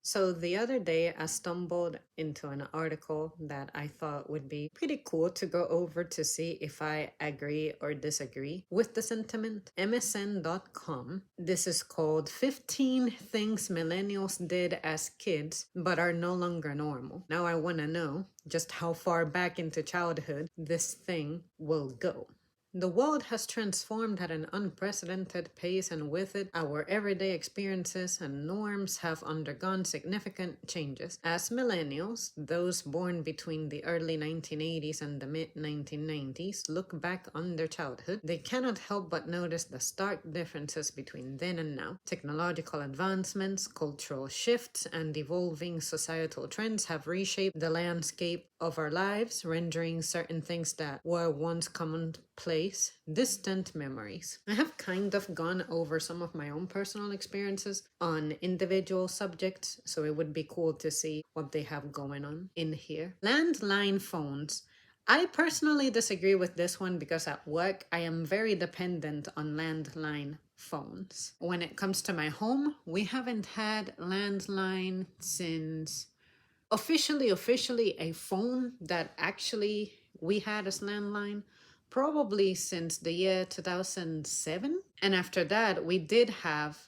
So the other day, I stumbled into an article that I thought would be pretty cool to go over to see if I agree or disagree with the sentiment. MSN.com. This is called 15 Things Millennials Did as Kids But Are No Longer Normal. Now I want to know just how far back into childhood this thing will go. The world has transformed at an unprecedented pace, and with it, our everyday experiences and norms have undergone significant changes. As millennials, those born between the early 1980s and the mid 1990s, look back on their childhood, they cannot help but notice the stark differences between then and now. Technological advancements, cultural shifts, and evolving societal trends have reshaped the landscape of our lives, rendering certain things that were once commonplace distant memories. I have kind of gone over some of my own personal experiences on individual subjects, so it would be cool to see what they have going on in here. Landline phones. I personally disagree with this one because at work I am very dependent on landline phones. When it comes to my home, we haven't had landline since officially a phone that actually we had as landline probably since the year 2007. And after that, we did have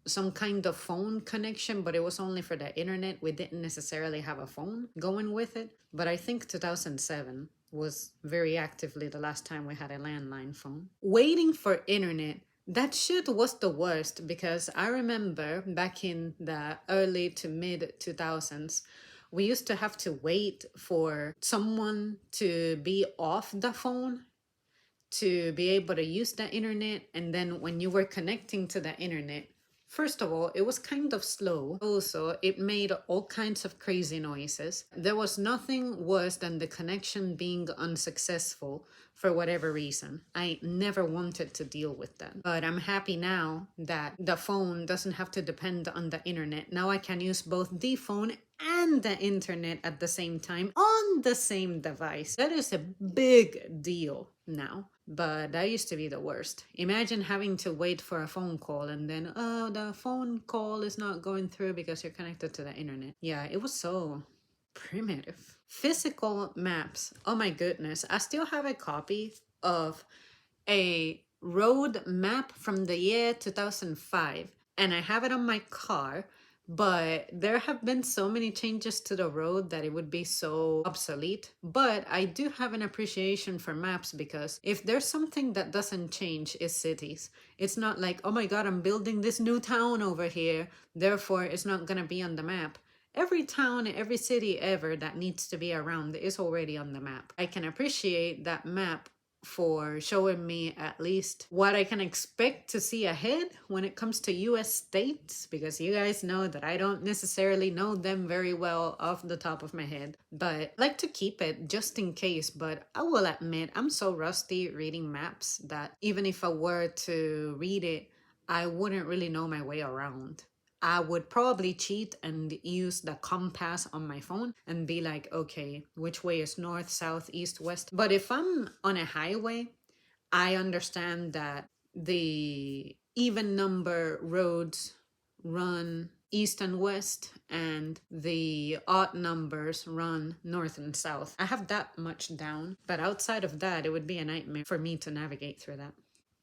some kind of phone connection, but it was only for the internet. We didn't necessarily have a phone going with it. But I think 2007 was very actively the last time we had a landline phone. Waiting for internet, that shit was the worst because I remember back in the early to mid 2000s, we used to have to wait for someone to be off the phone to be able to use the internet. And then when you were connecting to the internet, first of all, it was kind of slow. Also, it made all kinds of crazy noises. There was nothing worse than the connection being unsuccessful for whatever reason. I never wanted to deal with that. But I'm happy now that the phone doesn't have to depend on the internet. Now I can use both the phone and the internet at the same time on the same device. That is a big deal now. But that used to be the worst. Imagine having to wait for a phone call and then, oh, the phone call is not going through because you're connected to the internet. Yeah, it was so primitive. Physical maps. Oh my goodness. I still have a copy of a road map from the year 2005, and I have it on my car. But there have been so many changes to the road that it would be so obsolete. But I do have an appreciation for maps because if there's something that doesn't change, it's cities. It's not like, oh my God, I'm building this new town over here, therefore it's not gonna be on the map. Every town, every city ever that needs to be around is already on the map. I can appreciate that map for showing me at least what I can expect to see ahead when it comes to US states, because you guys know that I don't necessarily know them very well off the top of my head, but I like to keep it just in case. But I will admit I'm so rusty reading maps that even if I were to read it, I wouldn't really know my way around. I would probably cheat and use the compass on my phone and be like, okay, which way is north, south, east, west? But if I'm on a highway, I understand that the even number roads run east and west, and the odd numbers run north and south. I have that much down, but outside of that, it would be a nightmare for me to navigate through that.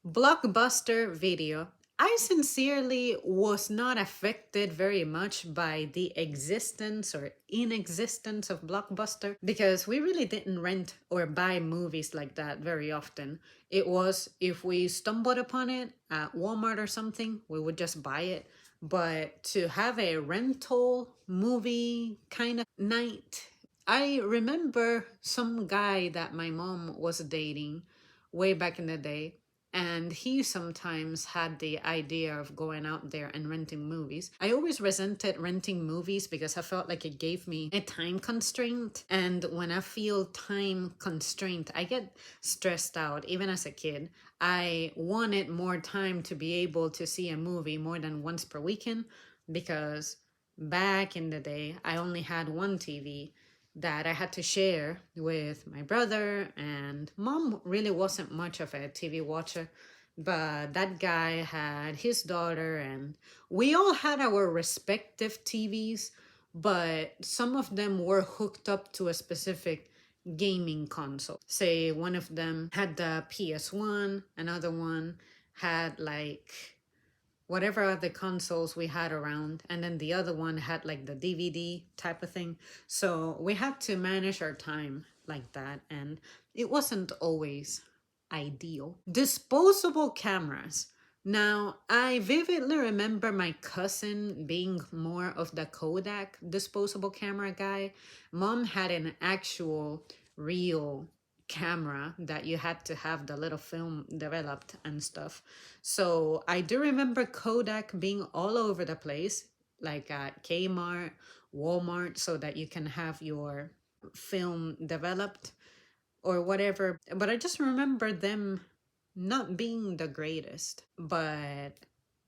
Blockbuster Video. I sincerely was not affected very much by the existence or inexistence of Blockbuster because we really didn't rent or buy movies like that very often. It was if we stumbled upon it at Walmart or something, we would just buy it. But to have a rental movie kind of night, I remember some guy that my mom was dating way back in the day, and he sometimes had the idea of going out there and renting movies. I always resented renting movies because I felt like it gave me a time constraint. And when I feel time constraint, I get stressed out. Even as a kid, I wanted more time to be able to see a movie more than once per weekend because back in the day, I only had one TV that I had to share with my brother, and mom really wasn't much of a TV watcher But that guy had his daughter, and we all had our respective TVs, but some of them were hooked up to a specific gaming console. Say one of them had the PS1, another one had like whatever other consoles we had around, and then the other one had like the DVD type of thing. So we had to manage our time like that, and it wasn't always ideal. Disposable cameras. Now, I vividly remember my cousin being more of the Kodak disposable camera guy. Mom had an actual real camera that you had to have the little film developed and stuff. So I do remember Kodak being all over the place, like at Kmart, Walmart, so that you can have your film developed or whatever. But I just remember them not being the greatest. But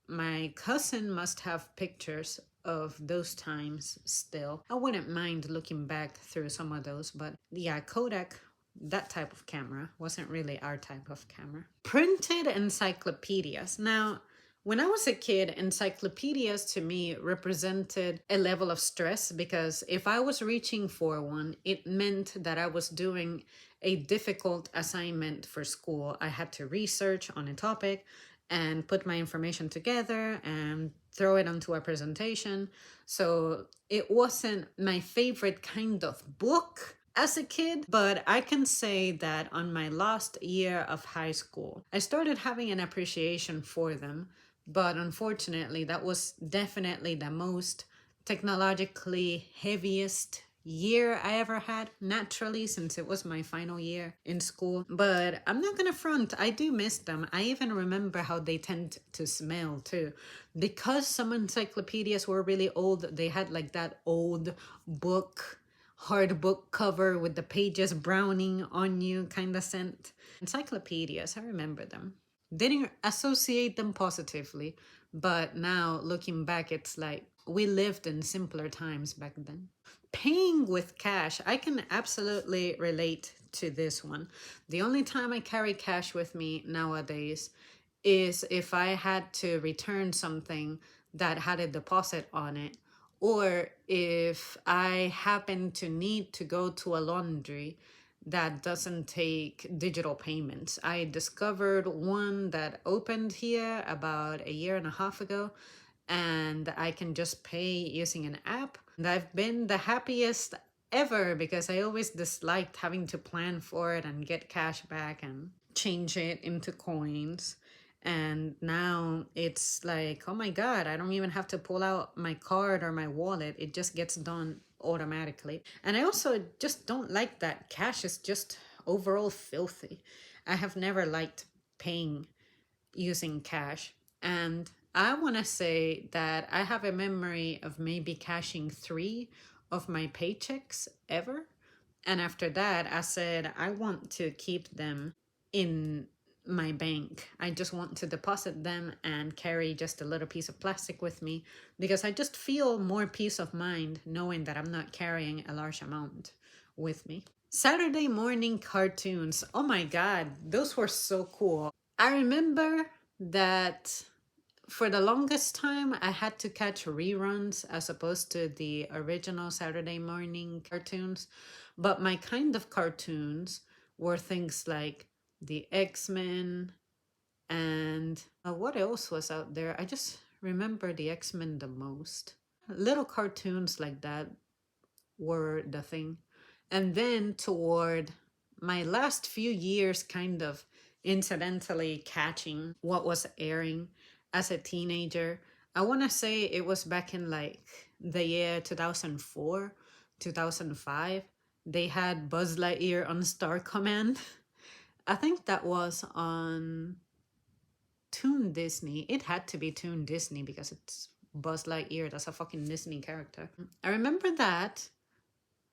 my cousin must have pictures of those times still. I wouldn't mind looking back through some of those, but yeah, Kodak, that type of camera wasn't really our type of camera. Printed encyclopedias. Now, when I was a kid, encyclopedias to me represented a level of stress because if I was reaching for one, it meant that I was doing a difficult assignment for school. I had to research on a topic and put my information together and throw it onto a presentation. So it wasn't my favorite kind of book as a kid, but I can say that on my last year of high school, I started having an appreciation for them. But unfortunately, that was definitely the most technologically heaviest year I ever had, naturally, since it was my final year in school. But I'm not gonna front, I do miss them. I even remember how they tend to smell too. Because some encyclopedias were really old, they had like that old book, hard book cover with the pages browning on you kind of scent. Encyclopedias, I remember them. Didn't associate them positively, but now looking back, it's like we lived in simpler times back then. Paying with cash, I can absolutely relate to this one. The only time I carry cash with me nowadays is if I had to return something that had a deposit on it, or if I happen to need to go to a laundry that doesn't take digital payments. I discovered one that opened here about a year and a half ago, and I can just pay using an app. And I've been the happiest ever because I always disliked having to plan for it and get cash back and change it into coins. And now it's like, oh my God, I don't even have to pull out my card or my wallet. It just gets done automatically. And I also just don't like that cash is just overall filthy. I have never liked paying using cash. And I want to say that I have a memory of maybe cashing 3 of my paychecks ever. And after that, I said, I want to keep them in my bank. I just want to deposit them and carry just a little piece of plastic with me because I just feel more peace of mind knowing that I'm not carrying a large amount with me. Saturday morning cartoons. Oh my God, those were so cool. I remember that for the longest time, I had to catch reruns as opposed to the original Saturday morning cartoons. But my kind of cartoons were things like the X-Men and what else was out there? I just remember the X-Men the most. Little cartoons like that were the thing. And then toward my last few years, kind of incidentally catching what was airing as a teenager, I want to say it was back in like the year 2004, 2005. They had Buzz Lightyear on Star Command. I think that was on Toon Disney. It had to be Toon Disney because it's Buzz Lightyear. That's a fucking Disney character. I remember that.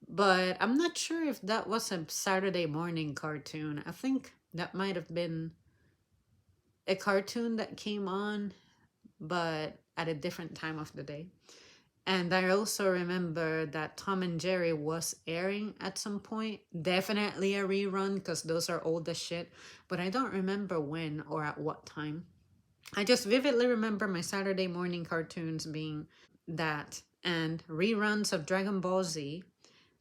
But I'm not sure if that was a Saturday morning cartoon. I think that might have been a cartoon that came on, but at a different time of the day. And I also remember that Tom and Jerry was airing at some point. Definitely a rerun because those are old as shit. But I don't remember when or at what time. I just vividly remember my Saturday morning cartoons being that and reruns of Dragon Ball Z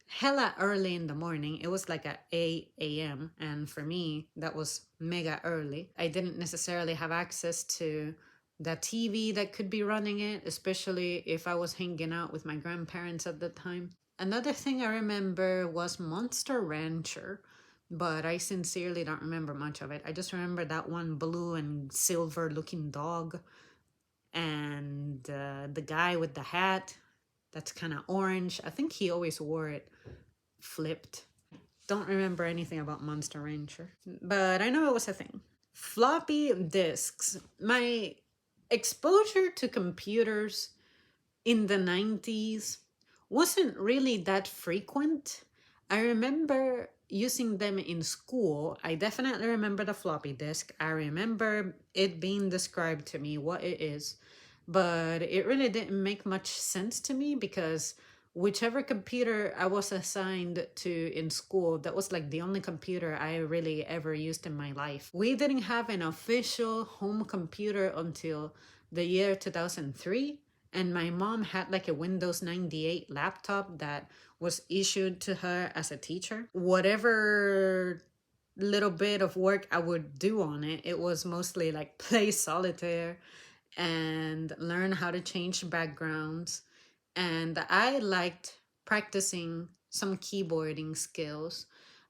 hella early in the morning. It was like at 8 a.m. And for me, that was mega early. I didn't necessarily have access to the TV that could be running it, especially if I was hanging out with my grandparents at the time. Another thing I remember was Monster Rancher, but I sincerely don't remember much of it. I just remember that one blue and silver looking dog and the guy with the hat that's kind of orange. I think he always wore it flipped. Don't remember anything about Monster Rancher, but I know it was a thing. Floppy disks. My exposure to computers in the 90s wasn't really that frequent. I remember using them in school. I definitely remember the floppy disk. I remember it being described to me what it is, but it really didn't make much sense to me because whichever computer I was assigned to in school, that was like the only computer I really ever used in my life. We didn't have an official home computer until the year 2003, and my mom had like a Windows 98 laptop that was issued to her as a teacher. Whatever little bit of work I would do on it, it was mostly like play solitaire and learn how to change backgrounds. And I liked practicing some keyboarding skills.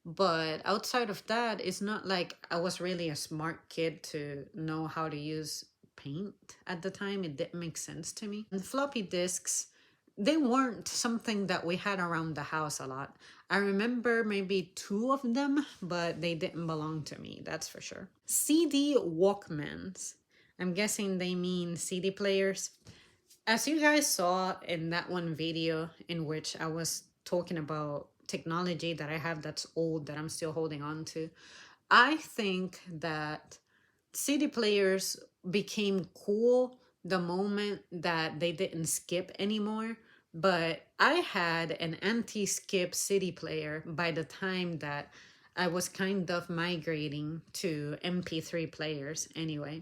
But outside of that, it's not like I was really a smart kid to know how to use paint at the time. It didn't make sense to me. And floppy disks, they weren't something that we had around the house a lot. I remember maybe two of them, but they didn't belong to me, that's for sure. CD Walkmans. I'm guessing they mean CD players. As you guys saw in that one video in which I was talking about technology that I have that's old that I'm still holding on to, I think that CD players became cool the moment that they didn't skip anymore. But I had an anti skip CD player by the time that I was kind of migrating to MP3 players anyway.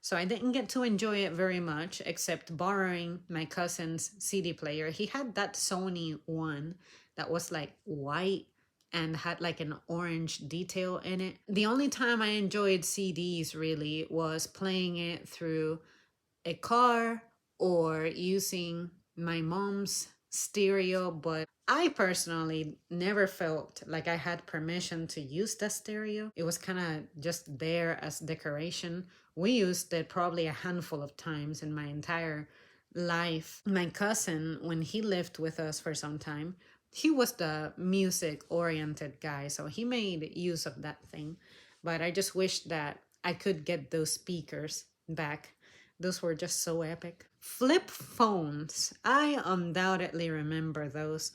So I didn't get to enjoy it very much except borrowing my cousin's CD player. He had that Sony one that was like white and had like an orange detail in it. The only time I enjoyed CDs really was playing it through a car or using my mom's stereo, but I personally never felt like I had permission to use the stereo. It was kind of just there as decoration. We used it probably a handful of times in my entire life. My cousin, when he lived with us for some time, he was the music oriented guy, so he made use of that thing. But I just wish that I could get those speakers back. Those were just so epic. Flip phones. I undoubtedly remember those.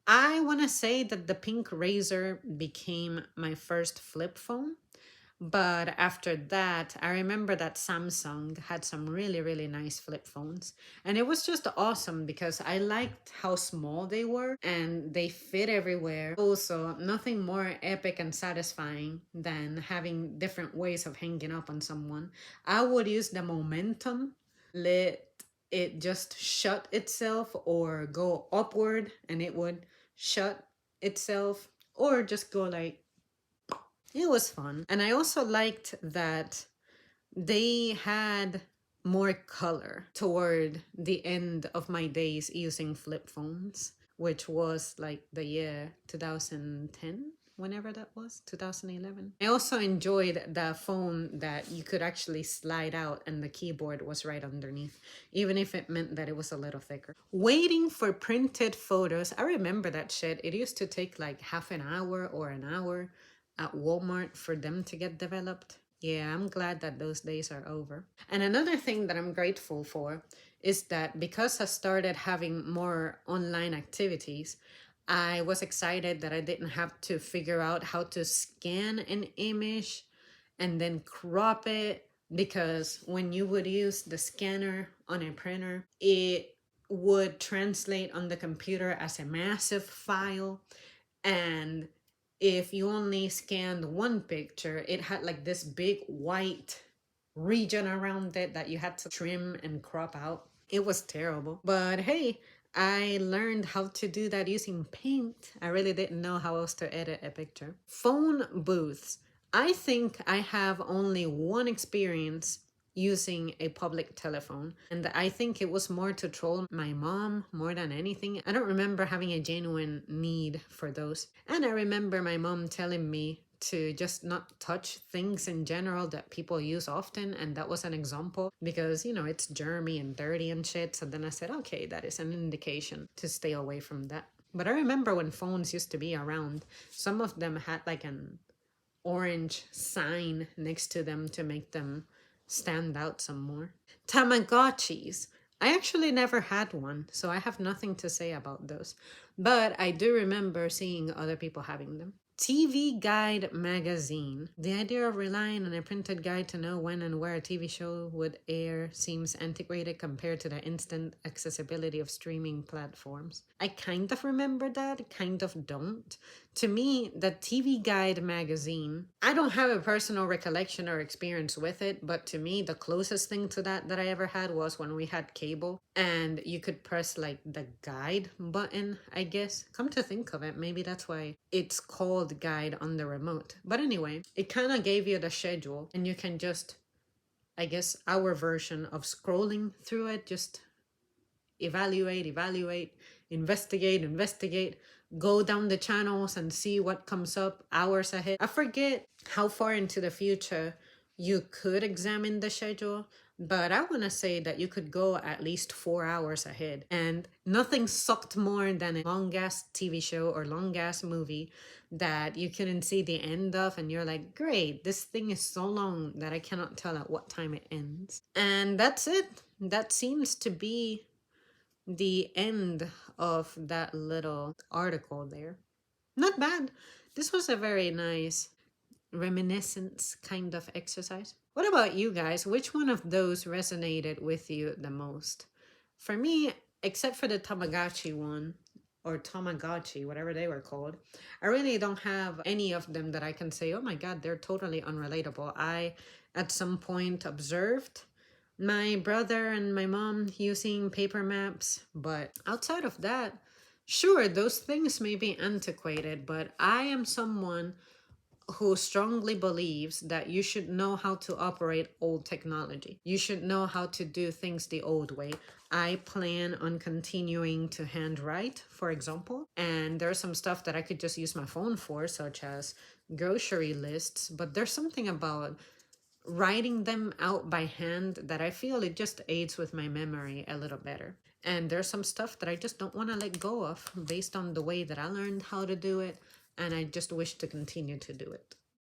I want to say that the pink razor became my first flip phone. But after that, I remember that Samsung had some really, really nice flip phones. And it was just awesome because I liked how small they were and they fit everywhere. Also, nothing more epic and satisfying than having different ways of hanging up on someone. I would use the momentum, let it just shut itself or go upward and it would shut itself or just go like it was fun. And I also liked that they had more color toward the end of my days using flip phones, which was like the year 2010, whenever that was, 2011. I also enjoyed the phone that you could actually slide out and the keyboard was right underneath, even if it meant that it was a little thicker. Waiting for printed photos. I remember that shit. It used to take like half an hour or an hour at Walmart for them to get developed. Yeah, I'm glad that those days are over. And another thing that I'm grateful for is that because I started having more online activities, I was excited that I didn't have to figure out how to scan an image and then crop it, because when you would use the scanner on a printer, it would translate on the computer as a massive file. And if you only scanned one picture, it had like this big white region around it that you had to trim and crop out. It was terrible. But hey, I learned how to do that using Paint. I really didn't know how else to edit a picture. Phone booths. I think I have only one experience using a public telephone, and I think it was more to troll my mom more than anything. I don't remember having a genuine need for those. And I remember my mom telling me to just not touch things in general that people use often, and that was an example because it's germy and dirty and shit. So then I said, okay, that is an indication to stay away from that. But I remember when phones used to be around, some of them had like an orange sign next to them to make them stand out some more. Tamagotchis. I actually never had one, so I have nothing to say about those. But I do remember seeing other people having them. TV Guide magazine. The idea of relying on a printed guide to know when and where a TV show would air seems antiquated compared to the instant accessibility of streaming platforms. I kind of remember that, kind of don't. To me, the TV Guide magazine, I don't have a personal recollection or experience with it, but to me, the closest thing to that I ever had was when we had cable and you could press like the guide button, I guess. Come to think of it, maybe that's why it's called guide on the remote. But anyway, it kind of gave you the schedule and you can just, I guess, our version of scrolling through it, just evaluate, investigate, go down the channels and see what comes up hours ahead. I forget how far into the future you could examine the schedule, but I want to say that you could go at least 4 hours ahead. And nothing sucked more than a long ass TV show or long ass movie that you couldn't see the end of, and you're like, great, this thing is so long that I cannot tell at what time it ends. And that's it. That seems to be the end of that little article there. Not bad. This was a very nice reminiscence kind of exercise. What about you guys? Which one of those resonated with you the most? For me, except for the Tamagotchi one, or Tamagotchi, whatever they were called, I really don't have any of them that I can say, oh my god, they're totally unrelatable. I, at some point, observed my brother and my mom using paper maps, but outside of that, sure, those things may be antiquated, but I am someone who strongly believes that you should know how to operate old technology. You should know how to do things the old way. I plan on continuing to handwrite, for example, and there's some stuff that I could just use my phone for, such as grocery lists, but there's something about writing them out by hand that I feel it just aids with my memory a little better. And there's some stuff that I just don't want to let go of based on the way that I learned how to do it, and I just wish to continue to do it.